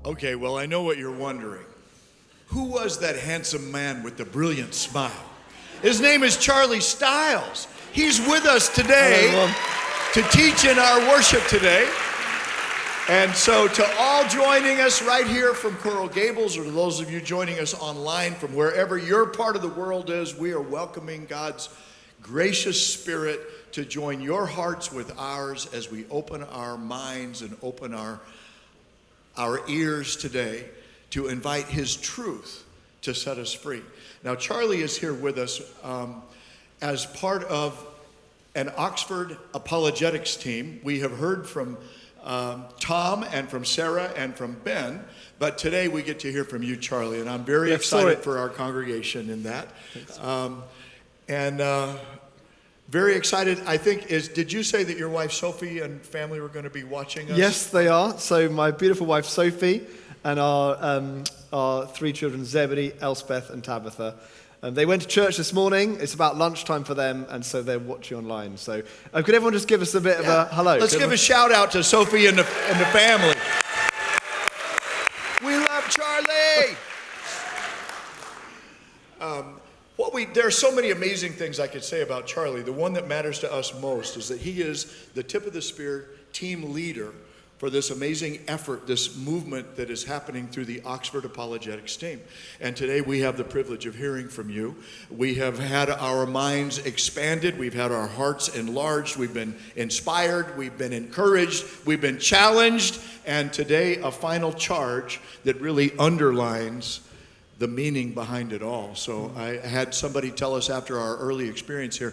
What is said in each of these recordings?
Okay, well, I know what you're wondering. Who was that handsome man with the brilliant smile? His name is Charlie Stiles. He's with us today to teach in our worship today. And so to all joining us right here from Coral Gables, or to those of you joining us online from wherever your part of the world is, we are welcoming God's gracious Spirit to join your hearts with ours as we open our minds and open our ears today to invite His truth to set us free. Now, Charlie is here with us as part of an Oxford Apologetics team. We have heard from Tom and from Sarah and from Ben, but today we get to hear from you, Charlie, and I'm very excited for our congregation in that. Very excited, I think, did you say that your wife Sophie and family were going to be watching us? Yes, they are. So my beautiful wife Sophie and our three children, Zebedee, Elspeth and Tabitha. They went to church this morning. It's about lunchtime for them, and so they're watching online. So could everyone just give us a bit of a hello? Let's give a shout out to Sophie and the family. We love Charlie! There are so many amazing things I could say about Charlie. The one that matters to us most is that he is the tip of the spear team leader for this amazing effort, this movement that is happening through the Oxford Apologetics team. And today we have the privilege of hearing from you. We have had our minds expanded. We've had our hearts enlarged. We've been inspired. We've been encouraged. We've been challenged. And today, a final charge that really underlines the meaning behind it all. So I had somebody tell us after our early experience here,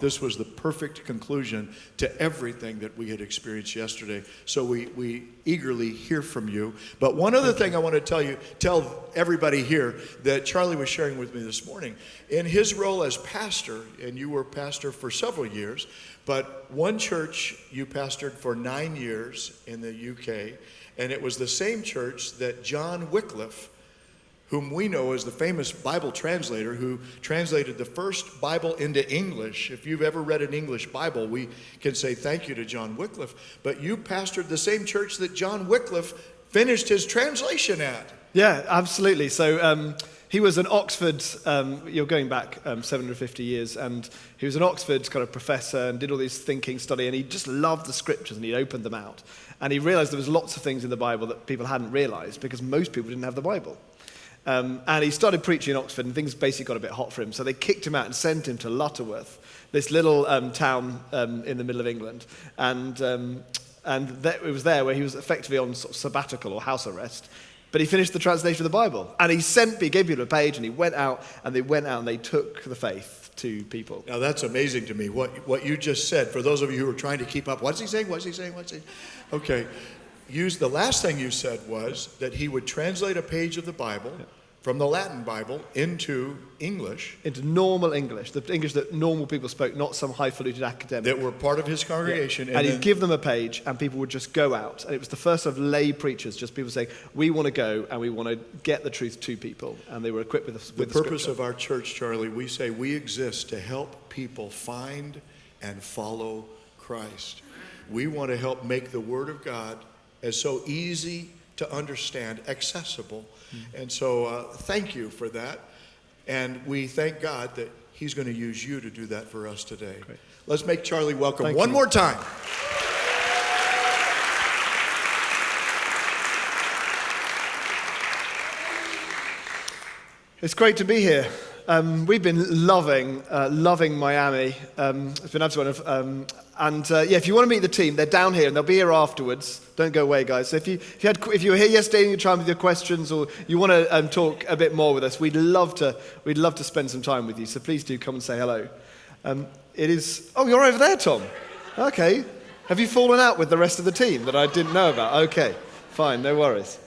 this was the perfect conclusion to everything that we had experienced yesterday. So we eagerly hear from you. But one other thing I want to tell everybody here that Charlie was sharing with me this morning. In his role as pastor, and you were pastor for several years, but one church you pastored for 9 years in the UK, and it was the same church that John Wycliffe, whom we know as the famous Bible translator who translated the first Bible into English. If you've ever read an English Bible, we can say thank you to John Wycliffe. But you pastored the same church that John Wycliffe finished his translation at. Yeah, absolutely. So he was an Oxford, you're going back 750 years, and he was an Oxford kind of professor and did all this thinking study, and he just loved the scriptures and he opened them out. And he realized there was lots of things in the Bible that people hadn't realized because most people didn't have the Bible. And he started preaching in Oxford, and things basically got a bit hot for him. So they kicked him out and sent him to Lutterworth, this little town in the middle of England. And it was there where he was effectively on sort of sabbatical or house arrest. But he finished the translation of the Bible. And he gave people a page, and he went out, and they took the faith to people. Now that's amazing to me, what you just said. For those of you who are trying to keep up, what's he saying? Okay. The last thing you said was that he would translate a page of the Bible from the Latin Bible into English. Into normal English, the English that normal people spoke, not some highfalutin academic. That were part of his congregation. Yeah. And he'd give them a page, and people would just go out. And it was the first of lay preachers, just people saying, we want to go and we want to get the truth to people. And they were equipped with the purpose scripture. of our church, Charlie, we say we exist to help people find and follow Christ. We want to help make the Word of God as so easy to understand, accessible. And so thank you for that. And we thank God that He's going to use you to do that for us today. Great. Let's make Charlie welcome Thank one you. more time. It's great to be here. We've been loving Miami. It's been absolutely wonderful. If you want to meet the team, they're down here and they'll be here afterwards. Don't go away, guys. So if you were here yesterday and you're trying with your questions, or you want to talk a bit more with us, we'd love to spend some time with you. So please do come and say hello. You're over there, Tom. Okay. Have you fallen out with the rest of the team that I didn't know about? Okay, fine, no worries.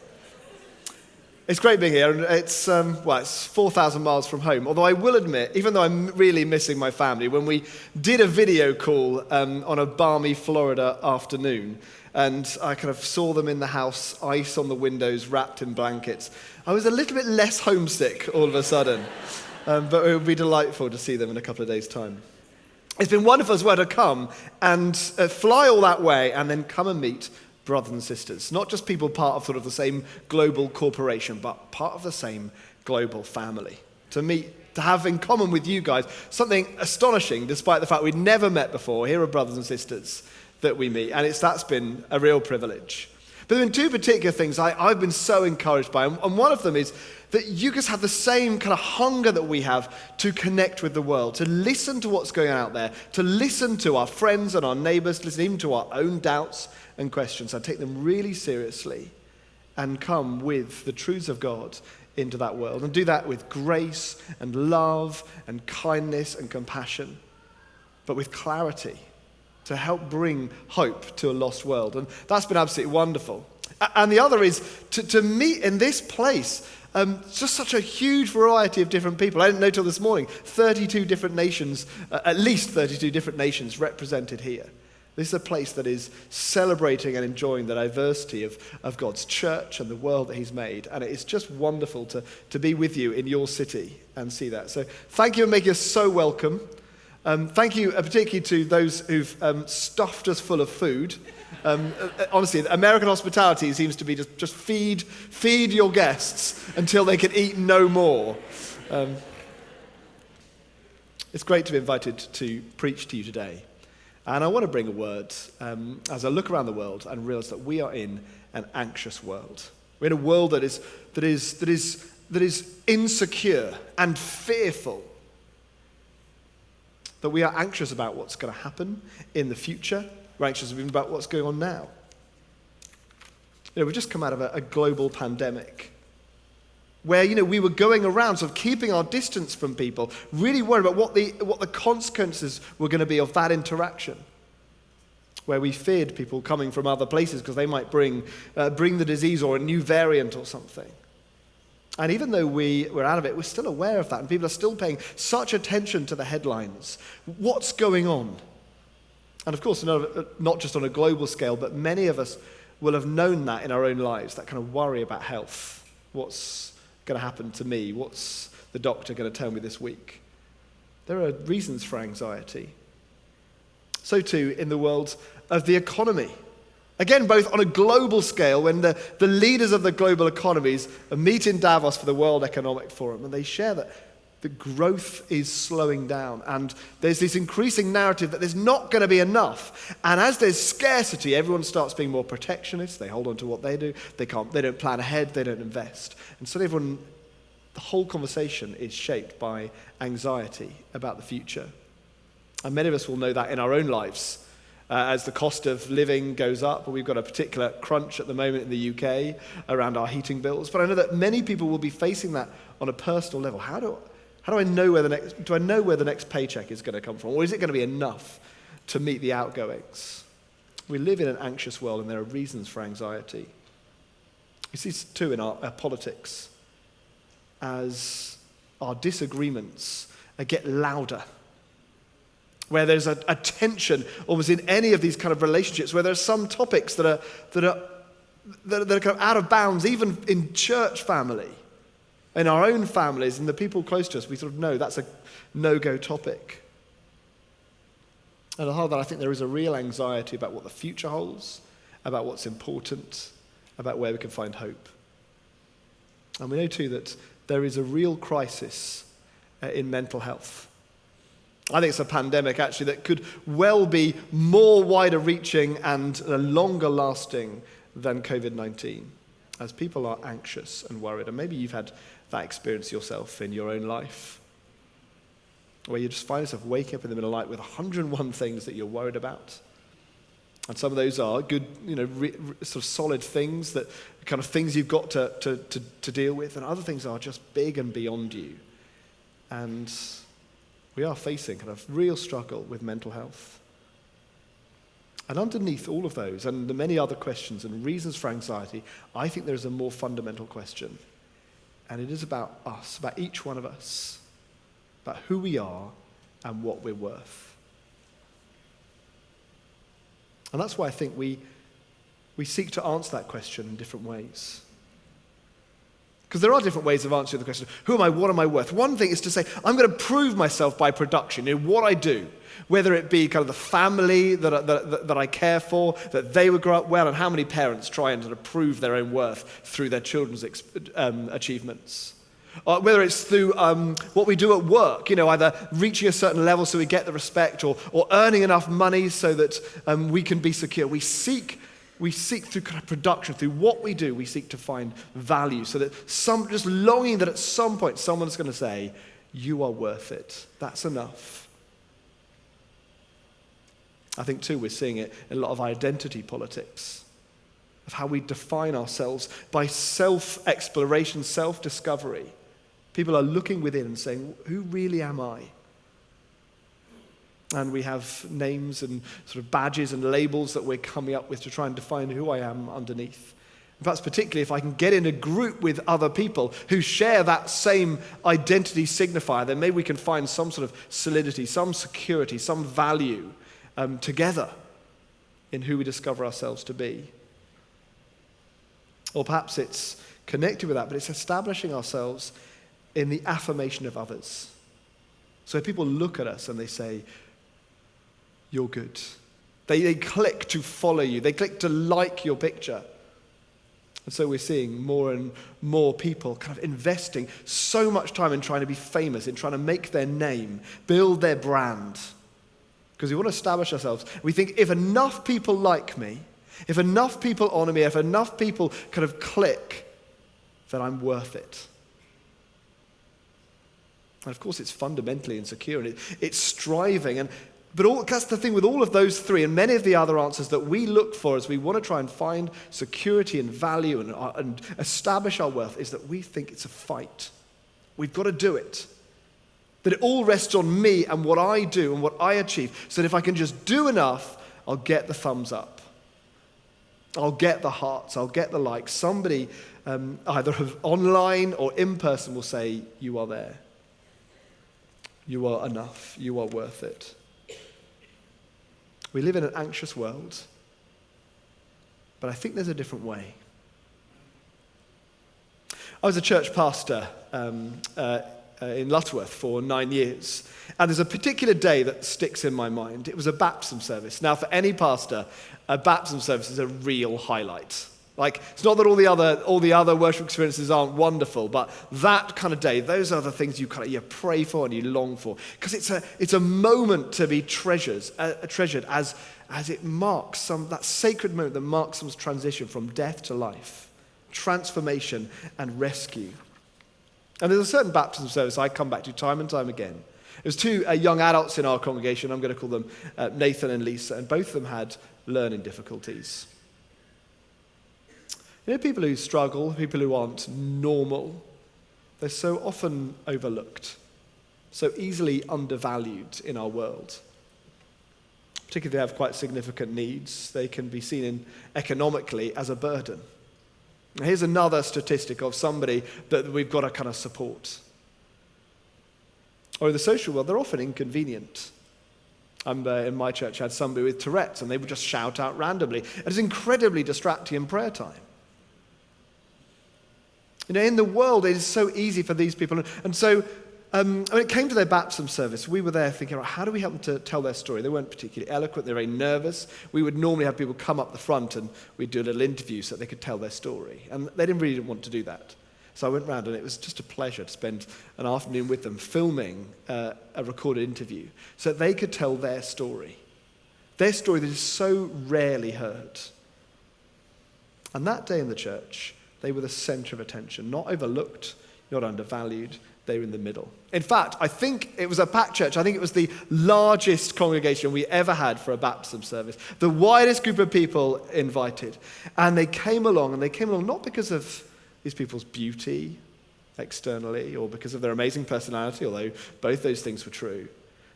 It's great being here, and it's 4,000 miles from home. Although I will admit, even though I'm really missing my family, when we did a video call on a balmy Florida afternoon, and I kind of saw them in the house, ice on the windows, wrapped in blankets, I was a little bit less homesick all of a sudden. But it would be delightful to see them in a couple of days' time. It's been wonderful as well to come and fly all that way and then come and meet brothers and sisters. Not just people part of sort of the same global corporation, but part of the same global family. To meet, to have in common with you guys something astonishing, despite the fact we'd never met before. Here are brothers and sisters that we meet, and that's been a real privilege. But there have been two particular things I've been so encouraged by, and one of them is that you guys have the same kind of hunger that we have to connect with the world, to listen to what's going on out there, to listen to our friends and our neighbors, to listen even to our own doubts and questions, and take them really seriously and come with the truths of God into that world, and do that with grace and love and kindness and compassion, but with clarity, to help bring hope to a lost world. And that's been absolutely wonderful. And the other is to meet in this place just such a huge variety of different people. I didn't know till this morning, 32 different nations, at least 32 different nations represented here. This is a place that is celebrating and enjoying the diversity of God's church and the world that he's made. And it is just wonderful to be with you in your city and see that. So thank you for making us so welcome. Thank you particularly to those who've stuffed us full of food. Honestly, American hospitality seems to be just feed your guests until they can eat no more. It's great to be invited to preach to you today. And I want to bring a word as I look around the world and realize that we are in an anxious world. We're in a world that is insecure and fearful. That we are anxious about what's going to happen in the future. We're anxious even about what's going on now. We've just come out of a global pandemic where, we were going around sort of keeping our distance from people, really worried about what the consequences were going to be of that interaction. Where we feared people coming from other places because they might bring the disease or a new variant or something. And even though we're out of it, we're still aware of that. And people are still paying such attention to the headlines. What's going on? And of course, not just on a global scale, but many of us will have known that in our own lives, that kind of worry about health. What's going to happen to me? What's the doctor going to tell me this week? There are reasons for anxiety. So too in the world of the economy. Again, both on a global scale, when the leaders of the global economies meet in Davos for the World Economic Forum, and they share that the growth is slowing down, and there's this increasing narrative that there's not going to be enough. And as there's scarcity, everyone starts being more protectionist. They hold on to what they do. They don't plan ahead. They don't invest. And so the whole conversation is shaped by anxiety about the future. And many of us will know that in our own lives. As the cost of living goes up, we've got a particular crunch at the moment in the UK around our heating bills. But I know that many people will be facing that on a personal level. How do I know where the next paycheck is going to come from? Or is it going to be enough to meet the outgoings? We live in an anxious world, and there are reasons for anxiety. We see this too in our politics as our disagreements get louder. Where there's a tension almost in any of these kind of relationships, where there are some topics that are kind of out of bounds, even in church family, in our own families, and the people close to us, we sort of know that's a no-go topic. And at the heart of that, I think there is a real anxiety about what the future holds, about what's important, about where we can find hope. And we know too that there is a real crisis in mental health. I think it's a pandemic, actually, that could well be more wider reaching and longer lasting than COVID-19, as people are anxious and worried. And maybe you've had that experience yourself in your own life, where you just find yourself waking up in the middle of the night with 101 things that you're worried about. And some of those are good, sort of solid things, that kind of things you've got to deal with, and other things are just big and beyond you. And we are facing kind of real struggle with mental health. And underneath all of those and the many other questions and reasons for anxiety, I think there's a more fundamental question. And it is about us, about each one of us, about who we are and what we're worth. And that's why I think we seek to answer that question in different ways. Because there are different ways of answering the question, who am I, what am I worth? One thing is to say, I'm going to prove myself by production, what I do. Whether it be kind of the family that I care for, that they would grow up well, and how many parents try and sort of prove their own worth through their children's achievements. Whether it's through what we do at work, either reaching a certain level so we get the respect, or earning enough money so that we can be secure. We seek through kind of production, through what we do, we seek to find value, so that just longing that at some point someone's going to say, you are worth it. That's enough. I think too we're seeing it in a lot of identity politics, of how we define ourselves by self-exploration, self-discovery. People are looking within and saying, who really am I? And we have names and sort of badges and labels that we're coming up with to try and define who I am underneath. And perhaps particularly if I can get in a group with other people who share that same identity signifier, then maybe we can find some sort of solidity, some security, some value together in who we discover ourselves to be. Or perhaps it's connected with that, but it's establishing ourselves in the affirmation of others. So people look at us and they say, you're good. They click to follow you. They click to like your picture. And so we're seeing more and more people kind of investing so much time in trying to be famous, in trying to make their name, build their brand. Because we want to establish ourselves. We think if enough people like me, if enough people honor me, if enough people kind of click, then I'm worth it. And of course it's fundamentally insecure and it's striving. But that's the thing with all of those three and many of the other answers that we look for as we want to try and find security and value and establish our worth, is that we think it's a fight. We've got to do it. That it all rests on me and what I do and what I achieve. So that if I can just do enough, I'll get the thumbs up. I'll get the hearts. I'll get the likes. Somebody, either online or in person, will say, you are there. You are enough. You are worth it. We live in an anxious world, but I think there's a different way. I was a church pastor in Lutterworth for 9 years. And there's a particular day that sticks in my mind. It was a baptism service. Now, for any pastor, a baptism service is a real highlight. Like, it's not that all the other worship experiences aren't wonderful, but that kind of day, those are the things you pray for and you long for. Because it's a moment to be treasured as it marks that sacred moment that marks someone's transition from death to life, transformation and rescue. And there's a certain baptism service I come back to time and time again. There's two young adults in our congregation. I'm going to call them Nathan and Lisa, and both of them had learning difficulties. People who struggle, people who aren't normal, they're so often overlooked, so easily undervalued in our world. Particularly if they have quite significant needs, they can be seen economically as a burden. Here's another statistic of somebody that we've got to kind of support. Or in the social world, they're often inconvenient. In my church, I had somebody with Tourette's, and they would just shout out randomly. And it's incredibly distracting in prayer time. In the world, it is so easy for these people. And so when it came to their baptism service, we were there thinking, how do we help them to tell their story? They weren't particularly eloquent. They were very nervous. We would normally have people come up the front and we'd do a little interview so that they could tell their story. And they didn't really want to do that. So I went round, and it was just a pleasure to spend an afternoon with them filming a recorded interview so that they could tell their story that is so rarely heard. And that day in the church, they were the center of attention, not overlooked, not undervalued. They were in the middle. In fact, I think it was a packed church. I think it was the largest congregation we ever had for a baptism service. The widest group of people invited. And they came along not because of these people's beauty externally or because of their amazing personality, although both those things were true.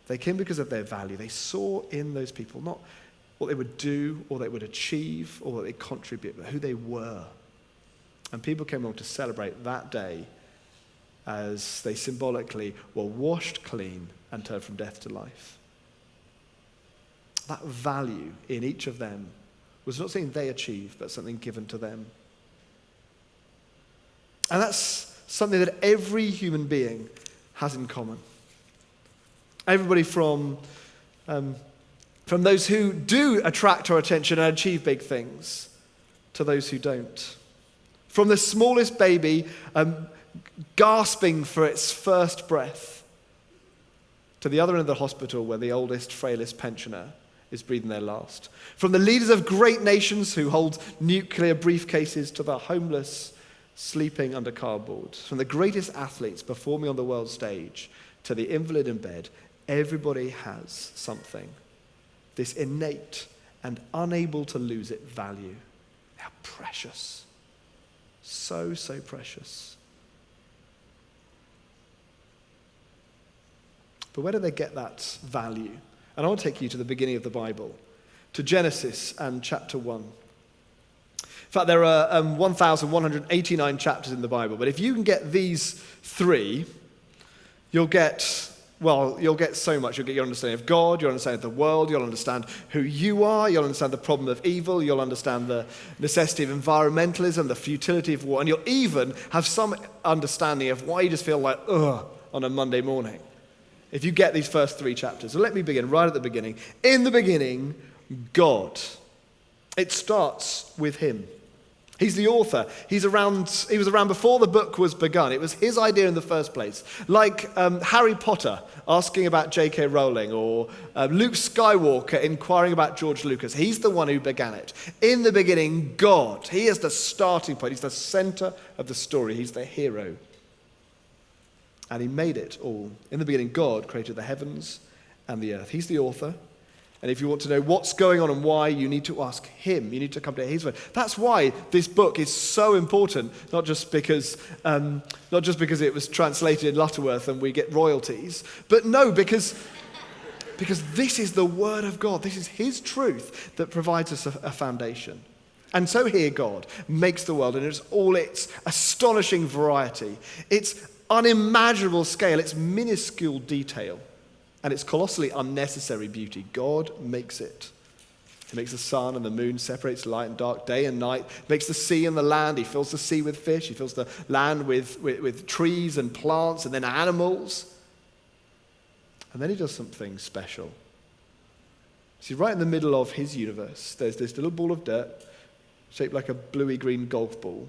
They came because of their value. They saw in those people not what they would do or they would achieve or what they contribute, but who they were. And people came along to celebrate that day as they symbolically were washed clean and turned from death to life. That value in each of them was not something they achieved, but something given to them. And that's something that every human being has in common. Everybody from those who do attract our attention and achieve big things to those who don't. From the smallest baby gasping for its first breath to the other end of the hospital where the oldest, frailest pensioner is breathing their last. From the leaders of great nations who hold nuclear briefcases to the homeless sleeping under cardboard. From the greatest athletes performing on the world stage to the invalid in bed, everybody has something. This innate and unable to lose it value. How precious. So, so precious. But where do they get that value? And I want to take you to the beginning of the Bible, to Genesis and chapter 1. In fact, there are 1,189 chapters in the Bible, but if you can get these three, you'll get so much. You'll get your understanding of God, you'll understand the world, you'll understand who you are, you'll understand the problem of evil, you'll understand the necessity of environmentalism, the futility of war, and you'll even have some understanding of why you just feel like, ugh, on a Monday morning. If you get these first three chapters. So let me begin right at the beginning. In the beginning, God. It starts with him. He's the author. He was around before the book was begun. It was his idea in the first place. Like Harry Potter asking about J.K. Rowling or Luke Skywalker inquiring about George Lucas. He's the one who began it. In the beginning, God. He is the starting point. He's the center of the story. He's the hero. And he made it all. In the beginning, God created the heavens and the earth. He's the author. And if you want to know what's going on and why, you need to ask him. You need to come to his word. That's why this book is so important, not just because it was translated in Lutterworth and we get royalties, but no, because this is the word of God. This is his truth that provides us a foundation. And so here God makes the world, and it's all its astonishing variety, its unimaginable scale, its minuscule detail, and its colossally unnecessary beauty. God makes it. He makes the sun and the moon, separates light and dark, day and night, makes the sea and the land. He fills the sea with fish. He fills the land with trees and plants and then animals. And then he does something special. See, right in the middle of his universe, there's this little ball of dirt shaped like a bluey-green golf ball,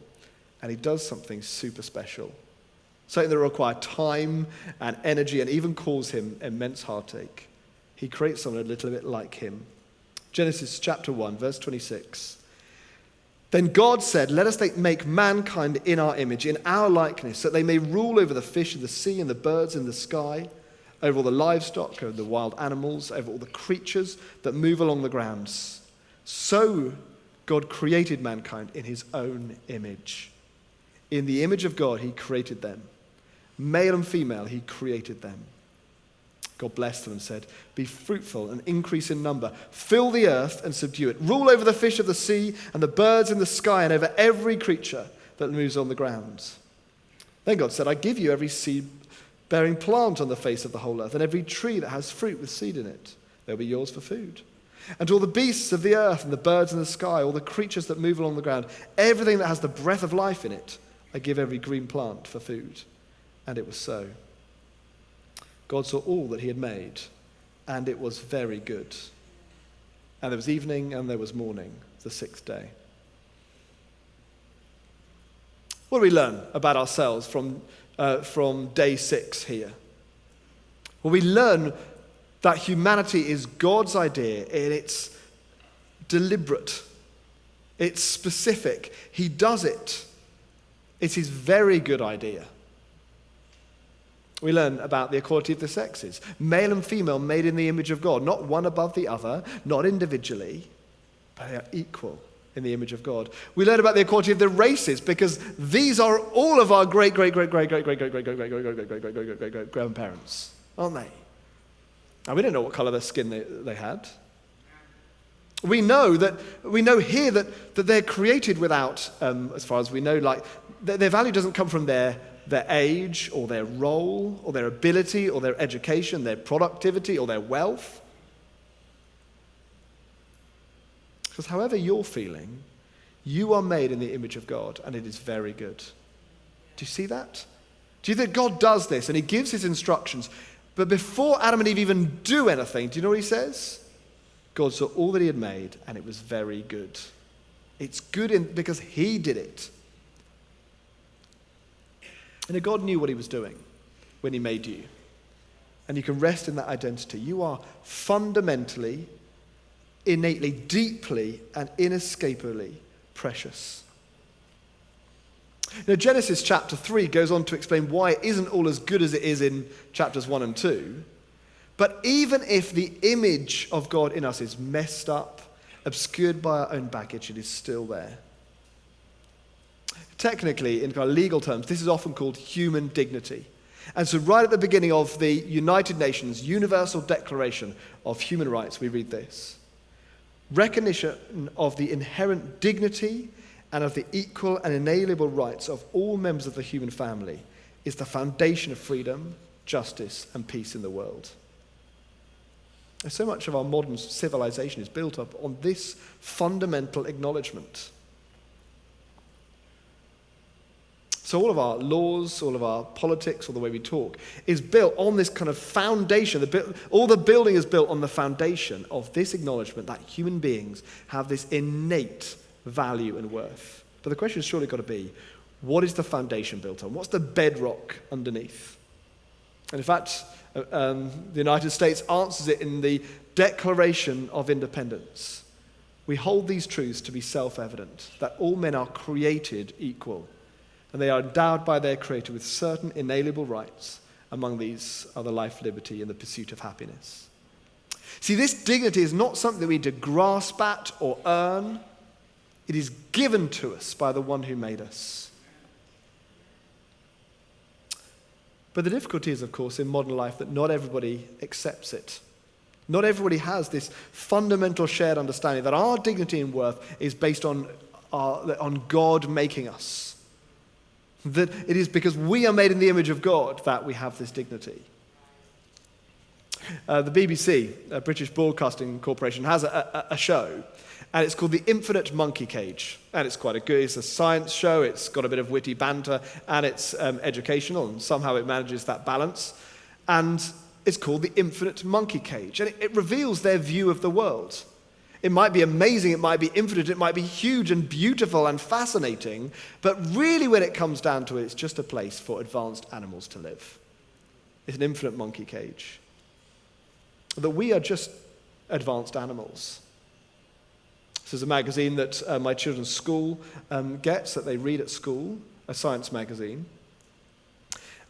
and he does something super special. Something that will require time and energy and even cause him immense heartache. He creates someone a little bit like him. Genesis chapter 1, verse 26. Then God said, let us make mankind in our image, in our likeness, so that they may rule over the fish of the sea and the birds in the sky, over all the livestock, over the wild animals, over all the creatures that move along the ground. So God created mankind in his own image. In the image of God, he created them. Male and female, he created them. God blessed them and said, be fruitful and increase in number. Fill the earth and subdue it. Rule over the fish of the sea and the birds in the sky and over every creature that moves on the ground. Then God said, I give you every seed-bearing plant on the face of the whole earth and every tree that has fruit with seed in it. They'll be yours for food. And to all the beasts of the earth and the birds in the sky, all the creatures that move along the ground, everything that has the breath of life in it, I give every green plant for food. And it was so. God saw all that he had made, and it was very good. And there was evening and there was morning, the sixth day. What do we learn about ourselves from day 6 here? Well, we learn that humanity is God's idea, and it's deliberate. It's specific. He does it. It's his very good idea. We learn about the equality of the sexes. Male and female made in the image of God. Not one above the other, not individually, but they are equal in the image of God. We learn about the equality of the races because these are all of our great-great-great-great-great-great-great-great-great-great-great-great-grandparents, aren't they? And we don't know what color their skin they had. We know here that they're created without, as far as we know, like their value doesn't come from their age or their role or their ability or their education, their productivity or their wealth. Because however you're feeling, you are made in the image of God, and it is very good. Do you see that? Do you think God does this and he gives his instructions, but before Adam and Eve even do anything, do you know what he says? God saw all that he had made and it was very good. It's good because he did it. And God knew what he was doing when he made you. And you can rest in that identity. You are fundamentally, innately, deeply, and inescapably precious. Now, Genesis chapter 3 goes on to explain why it isn't all as good as it is in chapters 1 and 2. But even if the image of God in us is messed up, obscured by our own baggage, it is still there. Technically, in kind of legal terms, this is often called human dignity. And so right at the beginning of the United Nations Universal Declaration of Human Rights, we read this. Recognition of the inherent dignity and of the equal and inalienable rights of all members of the human family is the foundation of freedom, justice, and peace in the world. And so much of our modern civilization is built up on this fundamental acknowledgement. So all of our laws, all of our politics, all the way we talk, is built on this kind of foundation. All the building is built on the foundation of this acknowledgement that human beings have this innate value and worth. But the question has surely got to be, what is the foundation built on? What's the bedrock underneath? And in fact, the United States answers it in the Declaration of Independence. We hold these truths to be self-evident, that all men are created equal, and they are endowed by their Creator with certain inalienable rights. Among these are the life, liberty, and the pursuit of happiness. See, this dignity is not something that we need to grasp at or earn. It is given to us by the one who made us. But the difficulty is, of course, in modern life that not everybody accepts it. Not everybody has this fundamental shared understanding that our dignity and worth is based on God making us. That it is because we are made in the image of God that we have this dignity. The BBC, British Broadcasting Corporation, has a show, and it's called The Infinite Monkey Cage. And it's it's a science show, it's got a bit of witty banter, and it's educational, and somehow it manages that balance. And it's called The Infinite Monkey Cage, and it reveals their view of the world. It might be amazing, it might be infinite, it might be huge and beautiful and fascinating, but really when it comes down to it, it's just a place for advanced animals to live. It's an infinite monkey cage. That we are just advanced animals. This is a magazine that my children's school gets, that they read at school, a science magazine.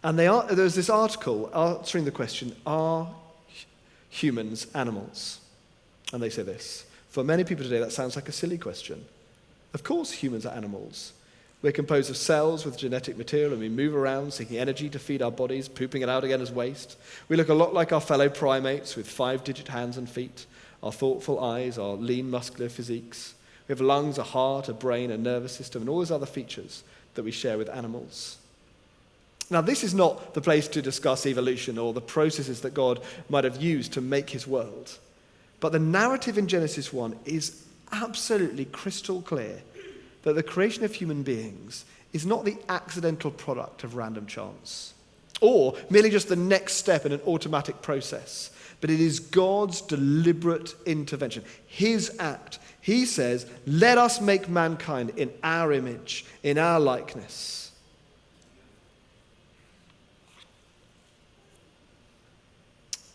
And there's this article answering the question, are humans animals? And they say this. For many people today, that sounds like a silly question. Of course humans are animals. We're composed of cells with genetic material, and we move around seeking energy to feed our bodies, pooping it out again as waste. We look a lot like our fellow primates with 5-digit hands and feet, our thoughtful eyes, our lean muscular physiques. We have lungs, a heart, a brain, a nervous system, and all those other features that we share with animals. Now, this is not the place to discuss evolution or the processes that God might have used to make his world. But the narrative in Genesis 1 is absolutely crystal clear that the creation of human beings is not the accidental product of random chance or merely just the next step in an automatic process, but it is God's deliberate intervention, his act. He says, let us make mankind in our image, in our likeness.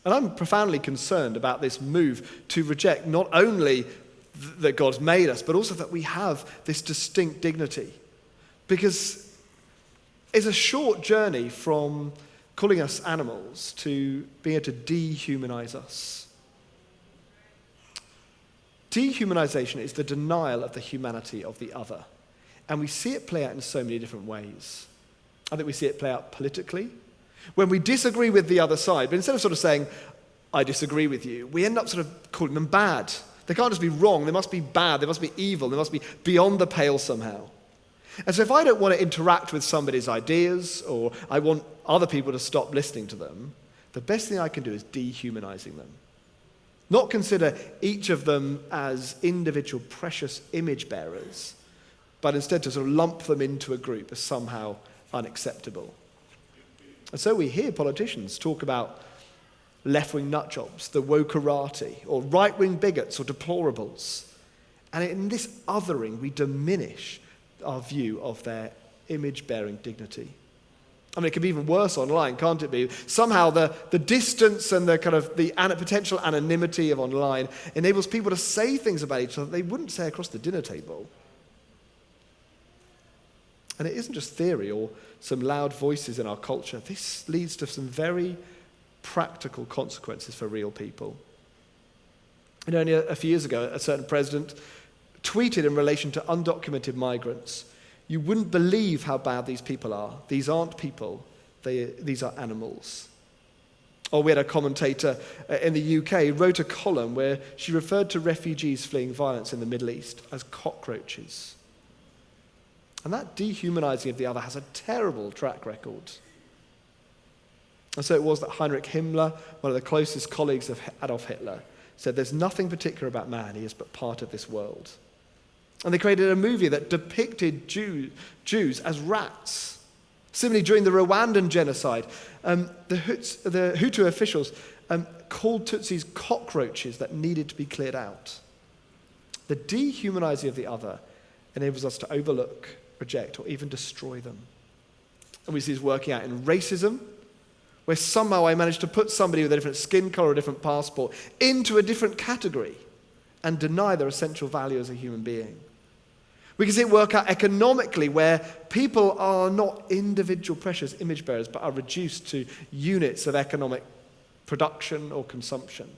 And I'm profoundly concerned about this move to reject not only that God's made us, but also that we have this distinct dignity. Because it's a short journey from calling us animals to being able to dehumanize us. Dehumanization is the denial of the humanity of the other. And we see it play out in so many different ways. I think we see it play out politically. When we disagree with the other side, but instead of sort of saying, I disagree with you, we end up sort of calling them bad. They can't just be wrong, they must be bad, they must be evil, they must be beyond the pale somehow. And so if I don't want to interact with somebody's ideas, or I want other people to stop listening to them, the best thing I can do is dehumanizing them. Not consider each of them as individual precious image bearers, but instead to sort of lump them into a group as somehow unacceptable. And so we hear politicians talk about left-wing nutjobs, the wokerati, or right-wing bigots or deplorables. And in this othering, we diminish our view of their image-bearing dignity. I mean, it can be even worse online, can't it be? Somehow the distance and the kind of the potential anonymity of online enables people to say things about each other they wouldn't say across the dinner table. And it isn't just theory or some loud voices in our culture. This leads to some very practical consequences for real people. And only a few years ago, a certain president tweeted in relation to undocumented migrants, "You wouldn't believe how bad these people are. These aren't people, these are animals." Or we had a commentator in the UK who wrote a column where she referred to refugees fleeing violence in the Middle East as cockroaches. And that dehumanizing of the other has a terrible track record. And so it was that Heinrich Himmler, one of the closest colleagues of Adolf Hitler, said there's nothing particular about man, he is but part of this world. And they created a movie that depicted Jews as rats. Similarly, during the Rwandan genocide, the Hutu officials called Tutsis cockroaches that needed to be cleared out. The dehumanizing of the other enables us to overlook, reject, or even destroy them. And we see this working out in racism, where somehow I managed to put somebody with a different skin color or a different passport into a different category and deny their essential value as a human being. We can see it work out economically, where people are not individual precious image bearers, but are reduced to units of economic production or consumption.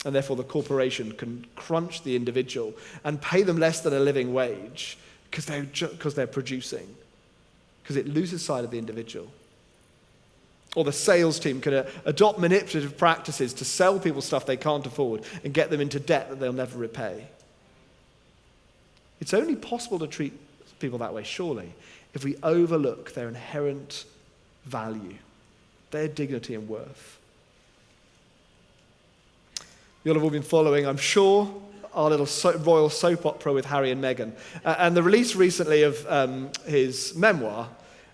And therefore the corporation can crunch the individual and pay them less than a living wage because they're producing, because it loses sight of the individual. Or the sales team can adopt manipulative practices to sell people stuff they can't afford and get them into debt that they'll never repay. It's only possible to treat people that way, surely, if we overlook their inherent value, their dignity and worth. You'll have all been following, I'm sure, our little royal soap opera with Harry and Meghan. And the release recently of his memoir.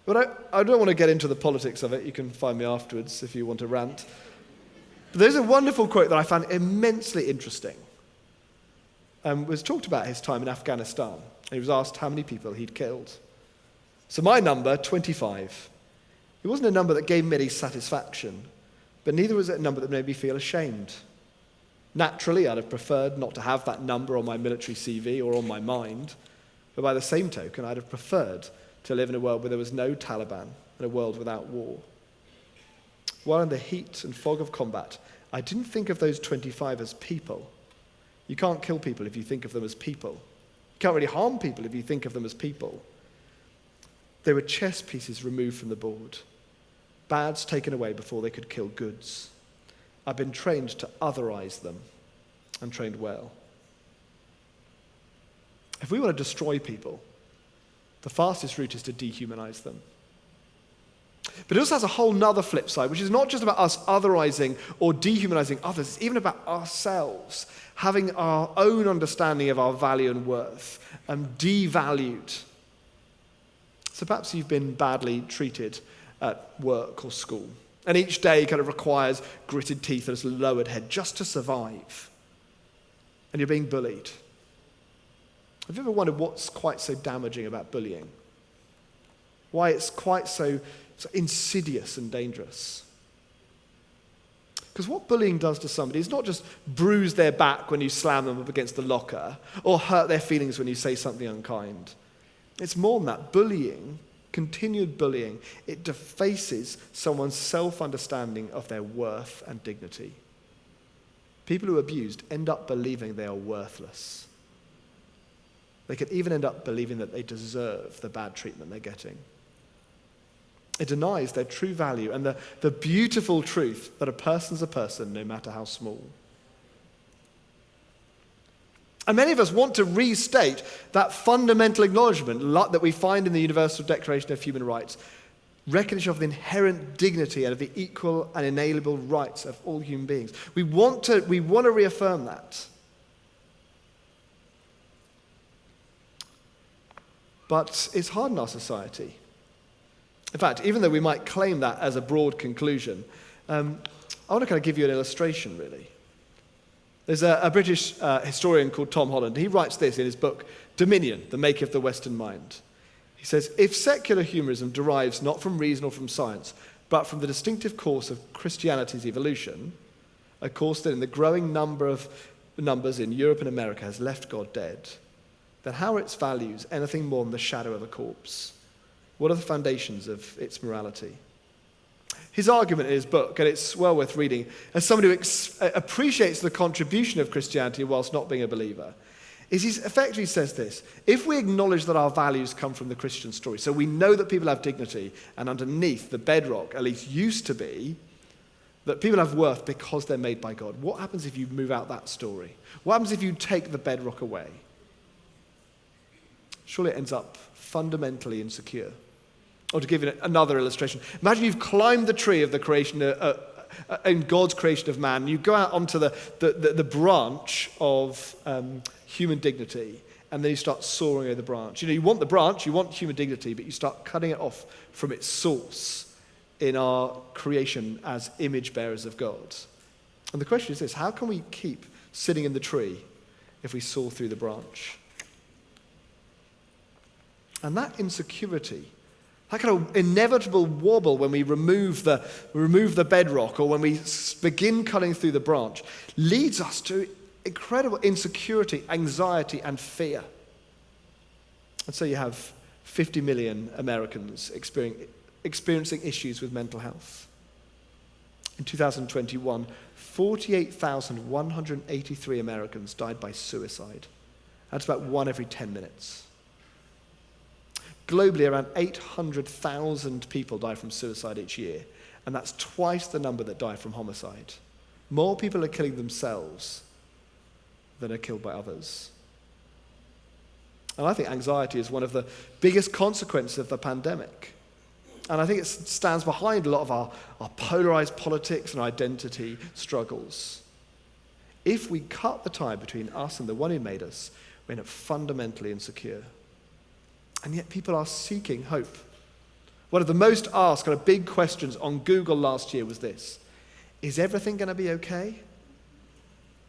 But I don't want to get into the politics of it. You can find me afterwards if you want to rant. But there's a wonderful quote that I found immensely interesting. Was talked about his time in Afghanistan. And he was asked how many people he'd killed. So my number, 25. It wasn't a number that gave me any satisfaction, but neither was it a number that made me feel ashamed. Naturally, I'd have preferred not to have that number on my military CV or on my mind, but by the same token, I'd have preferred to live in a world where there was no Taliban and a world without war. While in the heat and fog of combat, I didn't think of those 25 as people. You can't kill people if you think of them as people. You can't really harm people if you think of them as people. They were chess pieces removed from the board, bads taken away before they could kill goods. I've been trained to otherize them, and trained well. If we want to destroy people, the fastest route is to dehumanize them. But it also has a whole nother flip side, which is not just about us otherizing or dehumanizing others, it's even about ourselves, having our own understanding of our value and worth, devalued. So perhaps you've been badly treated at work or school, and each day kind of requires gritted teeth and a lowered head just to survive. And you're being bullied. Have you ever wondered what's quite so damaging about bullying? Why it's quite so insidious and dangerous? Because what bullying does to somebody is not just bruise their back when you slam them up against the locker or hurt their feelings when you say something unkind. It's more than that. Bullying, continued bullying, it defaces someone's self-understanding of their worth and dignity. People who are abused end up believing they are worthless. They can even end up believing that they deserve the bad treatment they're getting. It denies their true value and the beautiful truth that a person's a person, no matter how small. And many of us want to restate that fundamental acknowledgement that we find in the Universal Declaration of Human Rights, recognition of the inherent dignity and of the equal and inalienable rights of all human beings. We want to reaffirm that. But it's hard in our society. In fact, even though we might claim that as a broad conclusion, I want to kind of give you an illustration, really. There's a British historian called Tom Holland. He writes this in his book, Dominion, The Making of the Western Mind. He says, if secular humanism derives not from reason or from science, but from the distinctive course of Christianity's evolution, a course that in the growing numbers in Europe and America has left God dead, then how are its values anything more than the shadow of a corpse? What are the foundations of its morality? His argument in his book, and it's well worth reading, as somebody who appreciates the contribution of Christianity whilst not being a believer, is he effectively says this: if we acknowledge that our values come from the Christian story, so we know that people have dignity, and underneath the bedrock, at least used to be, that people have worth because they're made by God, what happens if you move out that story? What happens if you take the bedrock away? Surely it ends up fundamentally insecure. Or to give you another illustration, imagine you've climbed the tree of the creation, in God's creation of man. You go out onto the branch of human dignity, and then you start sawing away the branch. You want the branch, you want human dignity, but you start cutting it off from its source in our creation as image bearers of God. And the question is this: how can we keep sitting in the tree if we saw through the branch? And that insecurity, that kind of inevitable wobble when we remove the bedrock, or when we begin cutting through the branch, leads us to incredible insecurity, anxiety, and fear. And so you have 50 million Americans experiencing issues with mental health. In 2021, 48,183 Americans died by suicide. That's about 1 every 10 minutes. Globally, around 800,000 people die from suicide each year, and that's twice the number that die from homicide. More people are killing themselves than are killed by others. And I think anxiety is one of the biggest consequences of the pandemic. And I think it stands behind a lot of our polarized politics and identity struggles. If we cut the tie between us and the one who made us, we end up fundamentally insecure. And yet people are seeking hope. One of the most asked kind of big questions on Google last year was this: is everything going to be okay?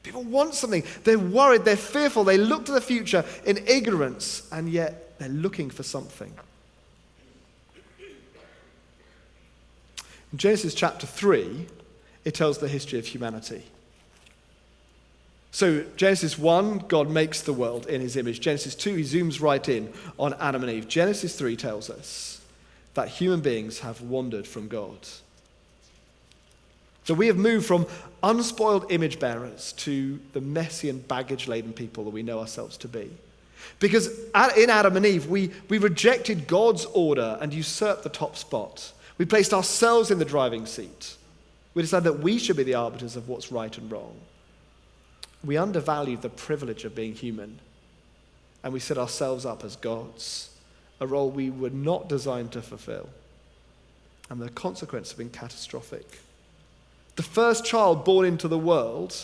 People want something. They're worried, they're fearful, they look to the future in ignorance, and yet they're looking for something. In Genesis chapter 3, it tells the history of humanity. So Genesis 1, God makes the world in his image. Genesis 2, he zooms right in on Adam and Eve. Genesis 3 tells us that human beings have wandered from God. So we have moved from unspoiled image bearers to the messy and baggage-laden people that we know ourselves to be. Because in Adam and Eve, we rejected God's order and usurped the top spot. We placed ourselves in the driving seat. We decided that we should be the arbiters of what's right and wrong. We undervalued the privilege of being human, and we set ourselves up as gods, a role we were not designed to fulfill. And the consequences have been catastrophic. The first child born into the world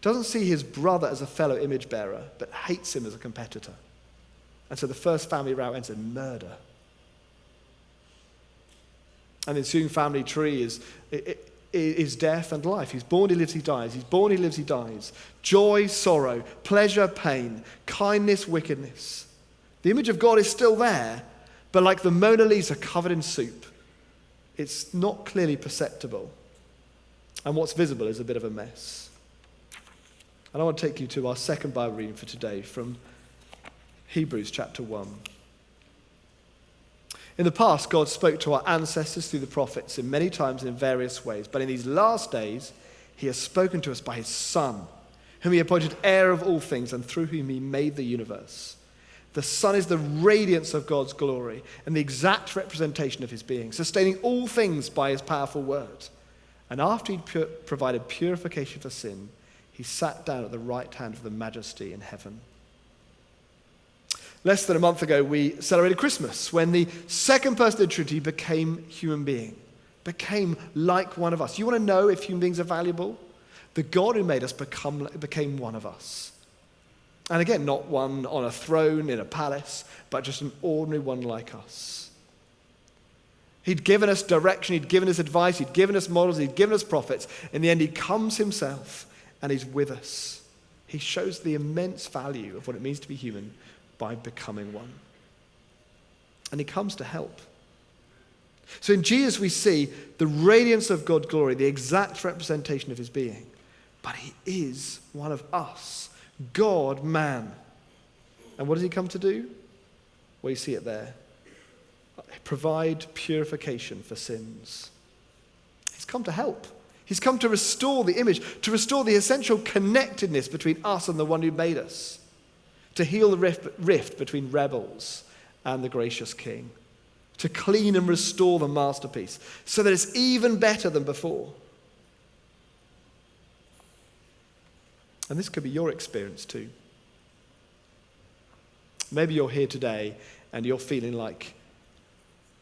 doesn't see his brother as a fellow image bearer, but hates him as a competitor. And so the first family row ends in murder. And the ensuing family tree is death and life. He's born, he lives, he dies. He's born, he lives, he dies. Joy, sorrow, pleasure, pain, kindness, wickedness. The image of God is still there, but like the Mona Lisa covered in soup, it's not clearly perceptible. And what's visible is a bit of a mess. And I want to take you to our second Bible reading for today from Hebrews chapter 1. In the past, God spoke to our ancestors through the prophets in many times and in various ways. But in these last days, he has spoken to us by his Son, whom he appointed heir of all things and through whom he made the universe. The Son is the radiance of God's glory and the exact representation of his being, sustaining all things by his powerful word. And after he'd provided purification for sin, he sat down at the right hand of the Majesty in heaven. Less than a month ago, we celebrated Christmas, when the second person of the Trinity became human being, became like one of us. You want to know if human beings are valuable? The God who made us became one of us. And again, not one on a throne in a palace, but just an ordinary one like us. He'd given us direction, he'd given us advice, he'd given us models, he'd given us prophets. In the end, he comes himself and he's with us. He shows the immense value of what it means to be human by becoming one. And he comes to help. So in Jesus we see the radiance of God's glory, the exact representation of his being. But he is one of us, God, man. And what does he come to do? Well, you see it there. Provide purification for sins. He's come to help. He's come to restore the image, to restore the essential connectedness between us and the one who made us, to heal the rift between rebels and the gracious King, to clean and restore the masterpiece so that it's even better than before. And this could be your experience too. Maybe you're here today and you're feeling like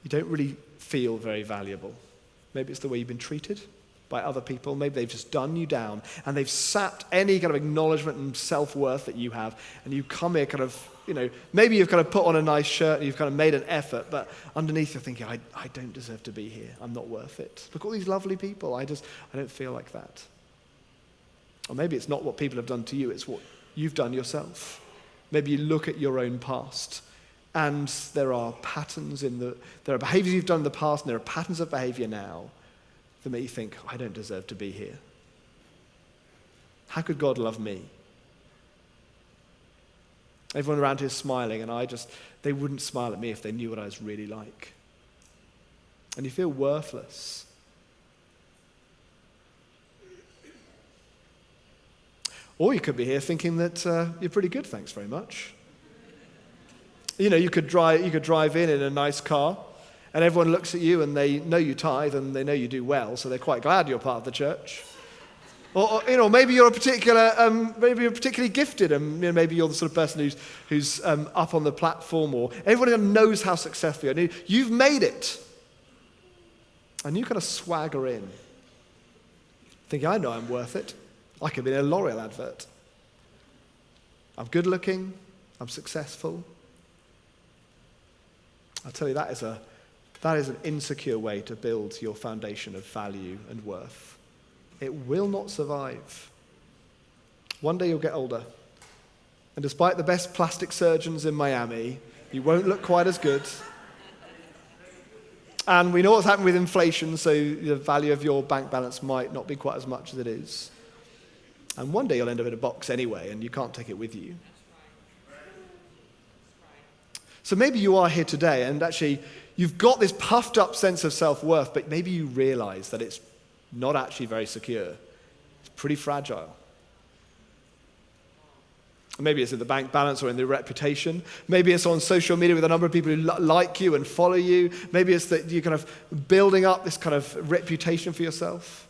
you don't really feel very valuable. Maybe it's the way you've been treated by other people. Maybe they've just done you down and they've sapped any kind of acknowledgement and self-worth that you have. And you come here kind of, maybe you've kind of put on a nice shirt and you've kind of made an effort, but underneath you're thinking, I don't deserve to be here. I'm not worth it. Look at all these lovely people. I don't feel like that. Or maybe it's not what people have done to you, it's what you've done yourself. Maybe you look at your own past and there are patterns there are behaviors you've done in the past and there are patterns of behavior now that make you think, I don't deserve to be here. How could God love me? Everyone around here is smiling and they wouldn't smile at me if they knew what I was really like. And you feel worthless. Or you could be here thinking that you're pretty good, thanks very much. You could drive in a nice car, and everyone looks at you and they know you tithe and they know you do well, so they're quite glad you're part of the church. Or maybe you're particularly gifted, and maybe you're the sort of person who's up on the platform, or everyone knows how successful you are. You've made it, and you kind of swagger in, thinking, I know I'm worth it. I could be in a L'Oreal advert. I'm good looking. I'm successful. I'll tell you, that is an insecure way to build your foundation of value and worth. It will not survive. One day you'll get older, and despite the best plastic surgeons in Miami, you won't look quite as good. And we know what's happened with inflation, so the value of your bank balance might not be quite as much as it is. And one day you'll end up in a box anyway, and you can't take it with you. So maybe you are here today, and actually you've got this puffed up sense of self-worth, but maybe you realize that it's not actually very secure. It's pretty fragile. Maybe it's in the bank balance or in the reputation. Maybe it's on social media with a number of people who like you and follow you. Maybe it's that you're kind of building up this kind of reputation for yourself.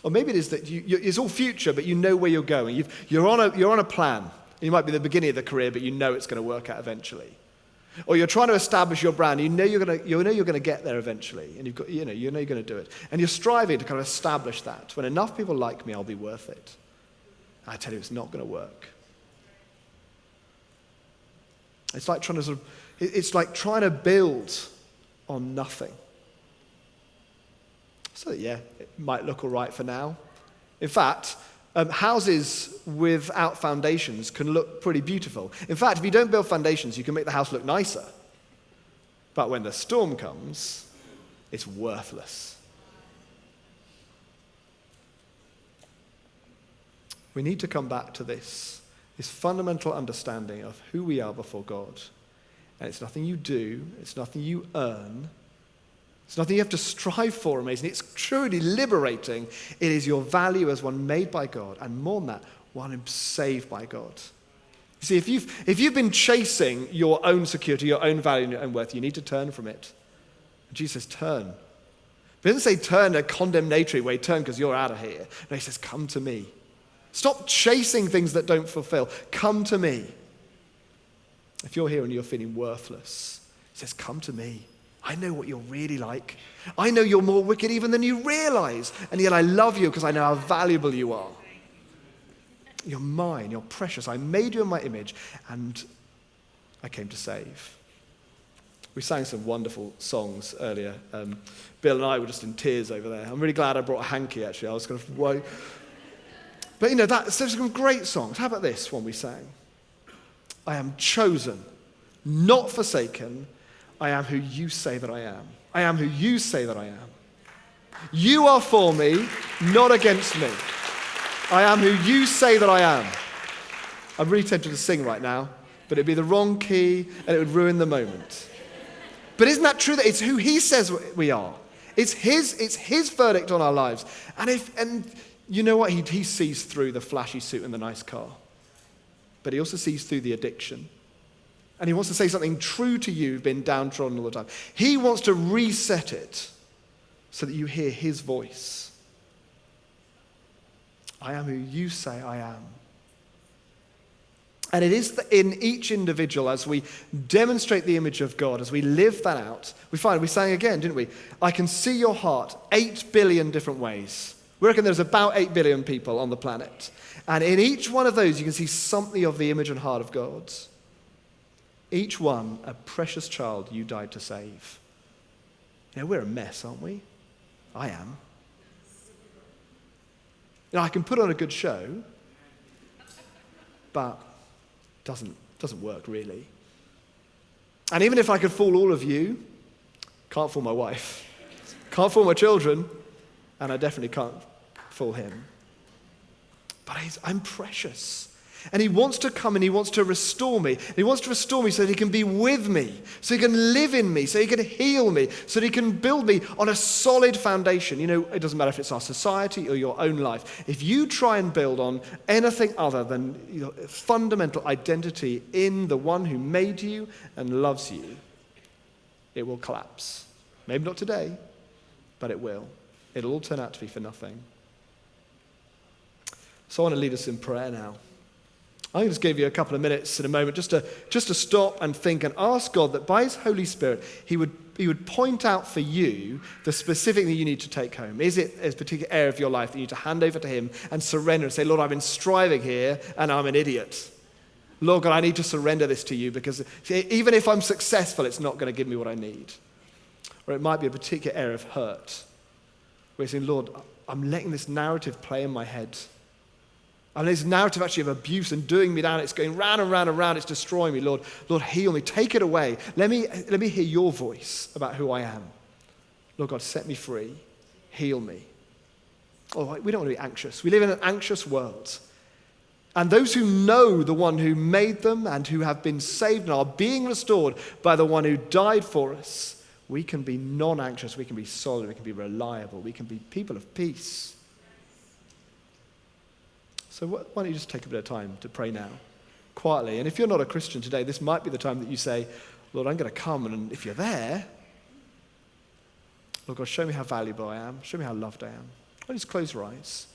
Or maybe it is that it's all future, but you know where you're going. You're on a plan. You might be the beginning of the career, but you know it's going to work out eventually. Or you're trying to establish your brand. You know you're going to get there eventually, and you're going to do it. And you're striving to kind of establish that. When enough people like me, I'll be worth it. I tell you, it's not going to work. It's like trying to build on nothing. So yeah, it might look all right for now. In fact, houses without foundations can look pretty beautiful. In fact, if you don't build foundations, you can make the house look nicer. But when the storm comes, it's worthless. We need to come back to this fundamental understanding of who we are before God. And it's nothing you do, it's nothing you earn, it's nothing you have to strive for, amazing. It's truly liberating. It is your value as one made by God, and more than that, one saved by God. You see, if you've been chasing your own security, your own value, and your own worth, you need to turn from it. And Jesus says, turn. He doesn't say turn in a condemnatory way, turn because you're out of here. No, he says, come to me. Stop chasing things that don't fulfill. Come to me. If you're here and you're feeling worthless, he says, come to me. I know what you're really like. I know you're more wicked even than you realize. And yet I love you because I know how valuable you are. You're mine. You're precious. I made you in my image and I came to save. We sang some wonderful songs earlier. Bill and I were just in tears over there. I'm really glad I brought a hanky, actually. I was kind of, whoa. But there's some great songs. How about this one we sang? I am chosen, not forsaken. I am who you say that I am. I am who you say that I am. You are for me, not against me. I am who you say that I am. I'm really tempted to sing right now, but it'd be the wrong key and it would ruin the moment. But isn't that true that it's who he says we are? It's his verdict on our lives. And you know what? He sees through the flashy suit and the nice car. But he also sees through the addiction. And he wants to say something true to you who've been downtrodden all the time. He wants to reset it so that you hear his voice. I am who you say I am. And it is in each individual, as we demonstrate the image of God, as we live that out, we sang again, didn't we? I can see your heart 8 billion different ways. We reckon there's about 8 billion people on the planet. And in each one of those, you can see something of the image and heart of God. Each one, a precious child you died to save. We're a mess, aren't we? I am. I can put on a good show, but doesn't work really. And even if I could fool all of you, can't fool my wife, can't fool my children, and I definitely can't fool him. But I'm precious. And he wants to come and he wants to restore me. And he wants to restore me so that he can be with me, so he can live in me, so he can heal me, so that he can build me on a solid foundation. It doesn't matter if it's our society or your own life. If you try and build on anything other than fundamental identity in the one who made you and loves you, it will collapse. Maybe not today, but it will. It'll all turn out to be for nothing. So I want to lead us in prayer now. I'm going to just give you a couple of minutes in a moment just to stop and think and ask God that by his Holy Spirit, he would point out for you the specific thing you need to take home. Is it a particular area of your life that you need to hand over to him and surrender and say, Lord, I've been striving here and I'm an idiot. Lord God, I need to surrender this to you because even if I'm successful, it's not going to give me what I need. Or it might be a particular area of hurt where you're saying, Lord, I'm letting this narrative play in my head. And this narrative actually of abuse and doing me down, it's going round and round and round, it's destroying me. Lord, heal me, take it away. Let me hear your voice about who I am. Lord God, set me free, heal me. Oh, we don't want to be anxious. We live in an anxious world. And those who know the one who made them and who have been saved and are being restored by the one who died for us, we can be non-anxious, we can be solid, we can be reliable, we can be people of peace. So why don't you just take a bit of time to pray now, quietly. And if you're not a Christian today, this might be the time that you say, Lord, I'm going to come. And if you're there, Lord God, show me how valuable I am. Show me how loved I am. Why don't you just close your eyes.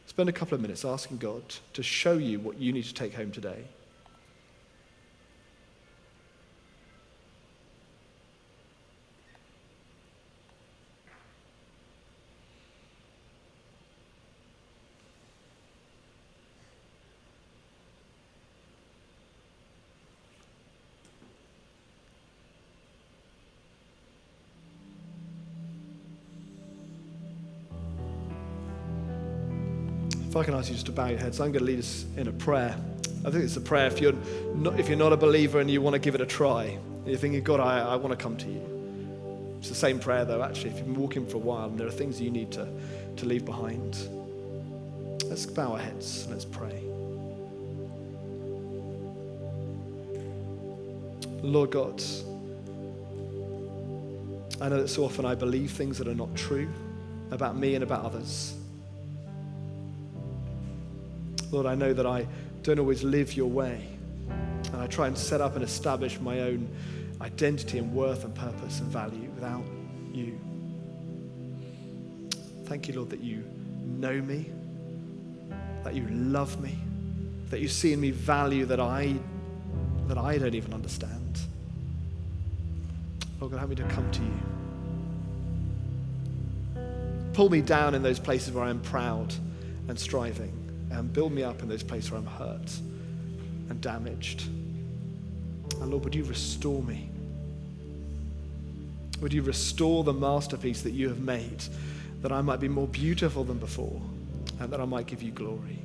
Spend a couple of minutes asking God to show you what you need to take home today. If I can ask you just to bow your heads, I'm going to lead us in a prayer. I think it's a prayer if you're not a believer and you want to give it a try. You're thinking, God, I want to come to you. It's the same prayer though, actually. If you've been walking for a while and there are things you need to leave behind. Let's bow our heads and let's pray. Lord God, I know that so often I believe things that are not true about me and about others. Lord, I know that I don't always live your way. And I try and set up and establish my own identity and worth and purpose and value without you. Thank you, Lord, that you know me, that you love me, that you see in me value that I don't even understand. Lord God, help me to come to you. Pull me down in those places where I'm proud and striving. And build me up in those places where I'm hurt and damaged. And Lord, would you restore me? Would you restore the masterpiece that you have made, that I might be more beautiful than before, and that I might give you glory.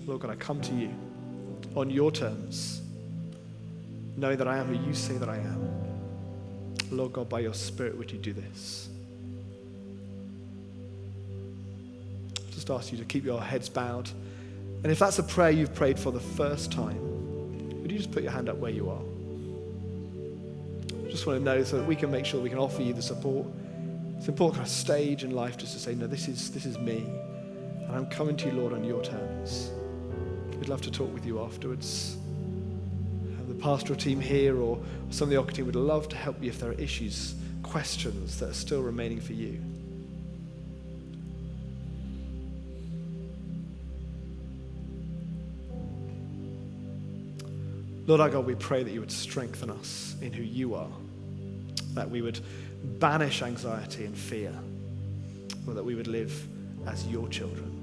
Lord God, I come to you on your terms, knowing that I am who you say that I am. Lord God, by your Spirit, would you do this? Just ask you to keep your heads bowed. And if that's a prayer you've prayed for the first time, would you just put your hand up where you are? Just want to know so that we can make sure we can offer you the support. It's an important kind of stage in life just to say, no, this is me. And I'm coming to you, Lord, on your terms. We'd love to talk with you afterwards. The pastoral team here or some of the occupational team would love to help you if there are issues, questions that are still remaining for you. Lord our God, we pray that you would strengthen us in who you are, that we would banish anxiety and fear, or that we would live as your children.